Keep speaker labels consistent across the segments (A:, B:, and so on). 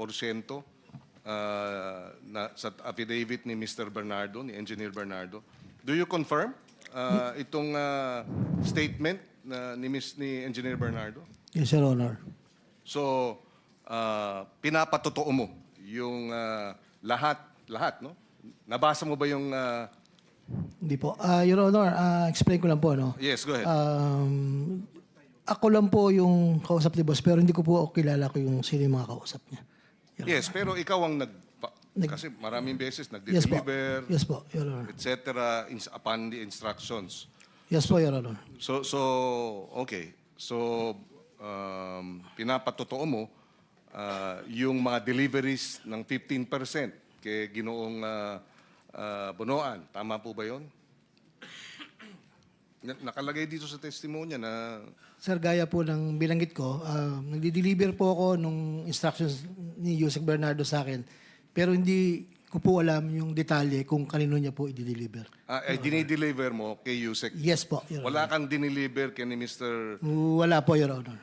A: porsyento sa affidavit ni Mr. Bernardo, ni Engineer Bernardo. Do you confirm itong statement ni Engineer Bernardo?
B: Yes, Your Honor.
A: So, pinapatotoo mo yung lahat, no? Nabasa mo ba yung...
B: Hindi po. Your Honor, explain ko lang po, no?
A: Yes, go ahead.
B: Ako lang po yung kausap ni boss, pero hindi ko po kilala ko yung sino yung mga kausap niya.
A: Yes, pero ikaw ang kasi maraming beses
B: Yes po.
A: nagde-deliver,
B: Yes po, Your Honor.
A: etc. Upon the instructions.
B: Yes po, Your Honor.
A: So okay. So, pinapatotoo mo yung mga deliveries ng 15% kay Ginoong Bonoan. Tama po ba yun? Nakalagay dito sa testimonya na...
B: Sir, gaya po ng bilanggit ko, nagdi-deliver po ako nung instructions ni Yusek Bernardo sa akin. Pero hindi ko po alam yung detalye kung kanino niya po i-deliver.
A: dinideliver mo kay Yusek?
B: Yes po, Your Honor.
A: Wala kang dinideliver kay ni Mr.
B: Wala po, Your Honor.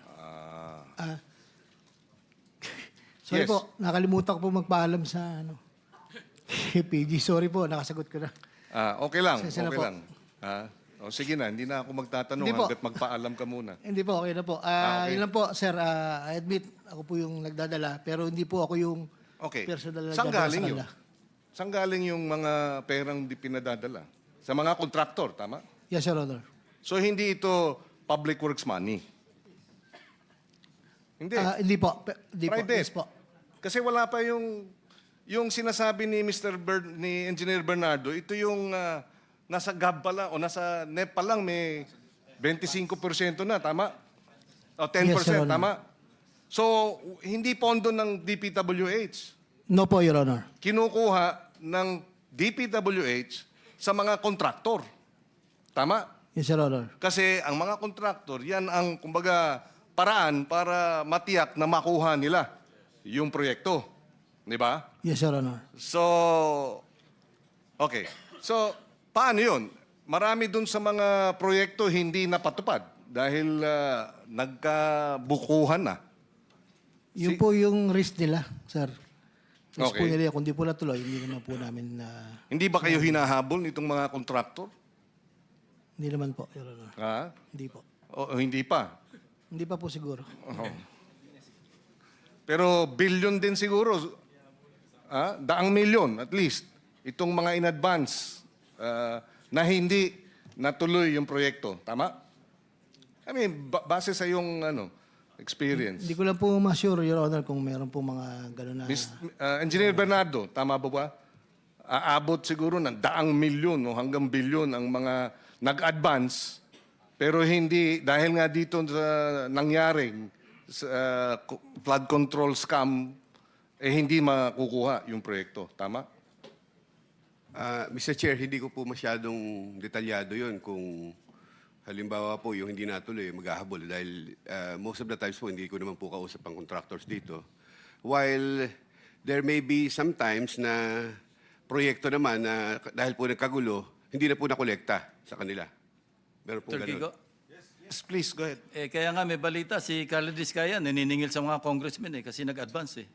B: Sorry
A: Yes.
B: po, nakalimutan ko po magpaalam sa PG. Sorry po, nakasagot ko na.
A: Okay lang,
B: Pasensya na
A: okay
B: po.
A: lang. Sige na, hindi na ako magtatanong
B: Hindi po.
A: hanggat magpaalam ka muna.
B: Hindi po, okay na po.
A: Okay.
B: Yun lang po, sir. I admit, ako po yung nagdadala, pero hindi po ako yung
A: Okay.
B: personal na
A: Saan
B: nagdadala
A: galing
B: sa
A: yun?
B: kanila.
A: Saan galing yung mga perang di pinadadala? Sa mga kontraktor, tama?
B: Yes, Your Honor.
A: So hindi ito public works money? Hindi.
B: Hindi po. Hindi po.
A: Private.
B: Yes po.
A: Kasi wala pa yung sinasabi ni ni Engineer Bernardo, ito yung nasa GAB pa lang o nasa NEP pa lang may 25% na, tama? O 10%,
B: Yes, Your Honor.
A: tama? So, hindi pondo ng DPWH.
B: No po, Your Honor.
A: Kinukuha ng DPWH sa mga kontraktor. Tama?
B: Yes, Your Honor.
A: Kasi ang mga kontraktor, yan ang, kumbaga, paraan para matiyak na makuha nila yung proyekto. Di ba?
B: Yes, Your Honor.
A: So, okay. So, paano yun? Marami dun sa mga proyekto hindi napatupad dahil nagkabukuhan na.
B: Yun po yung risk nila, sir. Risk po
A: Okay.
B: nila. Kung di po natuloy, hindi naman po namin
A: Hindi ba kayo hinahabol nitong mga kontraktor?
B: hindi naman po, Your Honor.
A: Ha?
B: Hindi po.
A: O hindi pa?
B: Hindi pa po siguro.
A: Pero billion din siguro. Daang milyon at least. Itong mga in advance na hindi natuloy yung proyekto. Tama? I mean, base sa yung experience.
B: Hindi ko lang po ma-sure, Your Honor, kung meron po mga gano'n na...
A: Engineer Bernardo, tama ba ba? Aabot siguro ng daang milyon o hanggang bilyon ang mga nag-advance. Pero hindi, dahil nga dito sa nangyaring flood control scam, hindi makukuha yung proyekto. Tama?
C: Mr. Chair, hindi ko po masyadong detalyado yon kung halimbawa po yung hindi natuloy, maghahabol. Dahil most of the times po, hindi ko naman po kausap ang contractors dito. While there may be sometimes na proyekto naman na dahil po nagkagulo, hindi na po nakolekta sa kanila. Meron po
D: Sir
C: ganun.
D: Kiko,
A: Yes, please, go ahead.
D: kaya nga may balita, si Carlo Diskaya naniningil sa mga congressmen kasi nag-advance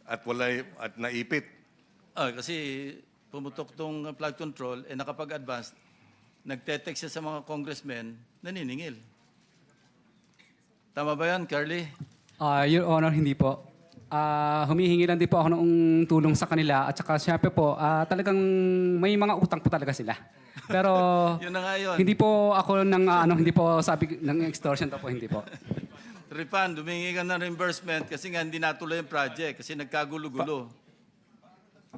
A: At naipit.
D: Kasi pumutok tong flood control, nakapag-advance, nagte-text siya sa mga congressmen, naniningil. Tama ba yan, Carly?
E: Your Honor, hindi po. Humihingi lang din po ako ng tulong sa kanila at saka syempre po, talagang may mga utang po talaga sila. Pero
D: Yun na nga yun.
E: hindi po ako hindi po sabi ng extortion to po, hindi po.
D: Ripan, dumingi ka ng reimbursement kasi nga hindi natuloy yung project kasi nagkagulo-gulo.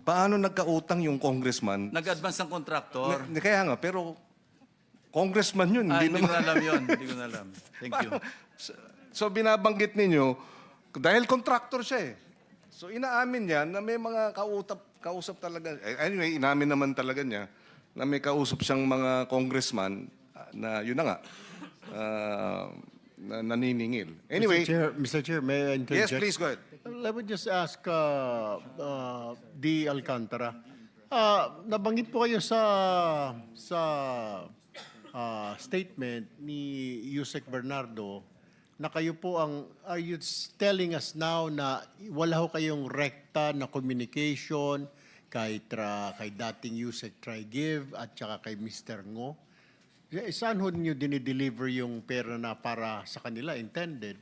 A: Paano nagkautang yung congressman?
D: Nag-advance ng contractor.
A: Kaya nga, pero congressman yun.
D: Hindi ko
A: naman.
D: na alam yun. Hindi ko na alam. Thank you.
A: So binabanggit ninyo, dahil contractor siya eh. So inaamin niya na may mga kausap talaga. Anyway, inamin naman talaga niya na may kausap siyang mga congressman na yun na nga, na naniningil. Anyway,
F: Mr. Chair, may I interject?
A: yes, please go ahead.
F: Let me just ask D. Alcantara. Nabanggit po kayo sa statement ni Yusek Bernardo na kayo po are you telling us now na wala ho kayong rekta na communication kay dating Yusek Tri-Give at saka kay Mr. Ngo? Saan ho niyo dinideliver yung pera na para sa kanila intended?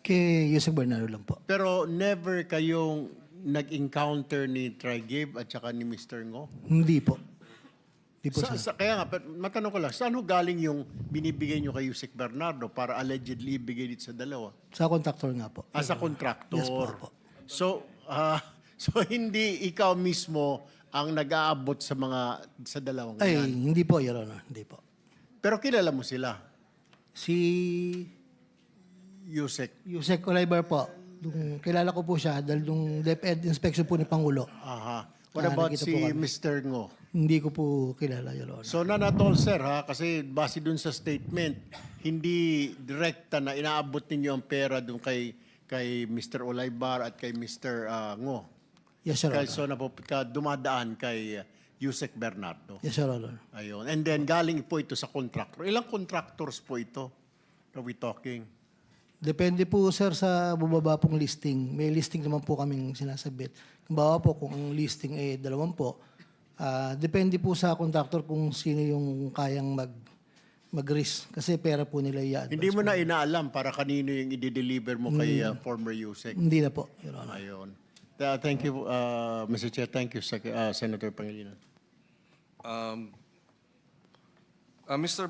B: Kay Yusek Bernardo lang po.
F: Pero never kayong nag-encounter ni Tri-Give at saka ni Mr. Ngo?
B: Hindi po. Hindi po, sir.
F: Kaya nga, matanong ko lang, saan ho galing yung binibigay nyo kay Yusek Bernardo para allegedly ibigay dito sa dalawa?
B: Sa contractor nga po.
F: As a contractor.
B: Yes po.
F: So, so hindi ikaw mismo ang nag-aabot sa dalawang
B: Ay,
F: yan.
B: hindi po, Your Honor. Hindi po.
F: Pero kilala mo sila,
B: Si
F: Yusek.
B: Yusek Oliver po, kilala ko po siya dahil nung DepEd inspection po ni Pangulo.
F: Aha. What about
B: nakita
F: si
B: po kami.
F: Mr. Ngo?
B: Hindi ko po kilala, Your Honor.
F: So, nanatol, sir, ha? Kasi base dun sa statement, hindi direkta na inaabot ninyo ang pera dun kay Mr. Olaybar at kay Mr. Ngo.
B: Yes, Your
F: Kaya
B: Honor.
F: so, dumadaan kay Yusek Bernardo.
B: Yes, Your Honor.
F: Ayun. And then, galing po ito sa contractor. Ilang contractors po ito? Are we talking?
B: Depende po, sir, sa bubaba pong listing. May listing naman po kaming sinasabit. Kung bawa po, kung ang listing ay 2 po, depende po sa contractor kung sino yung kayang mag-risk. Kasi pera po nila i-advance.
F: Hindi mo na inaalam para kanino yung i-deliver mo kay former Yusek.
B: Hindi na po, Your Honor.
F: Ayun. Thank you, Mr. Chair. Thank you, Senator Pangilinan.
A: Mr.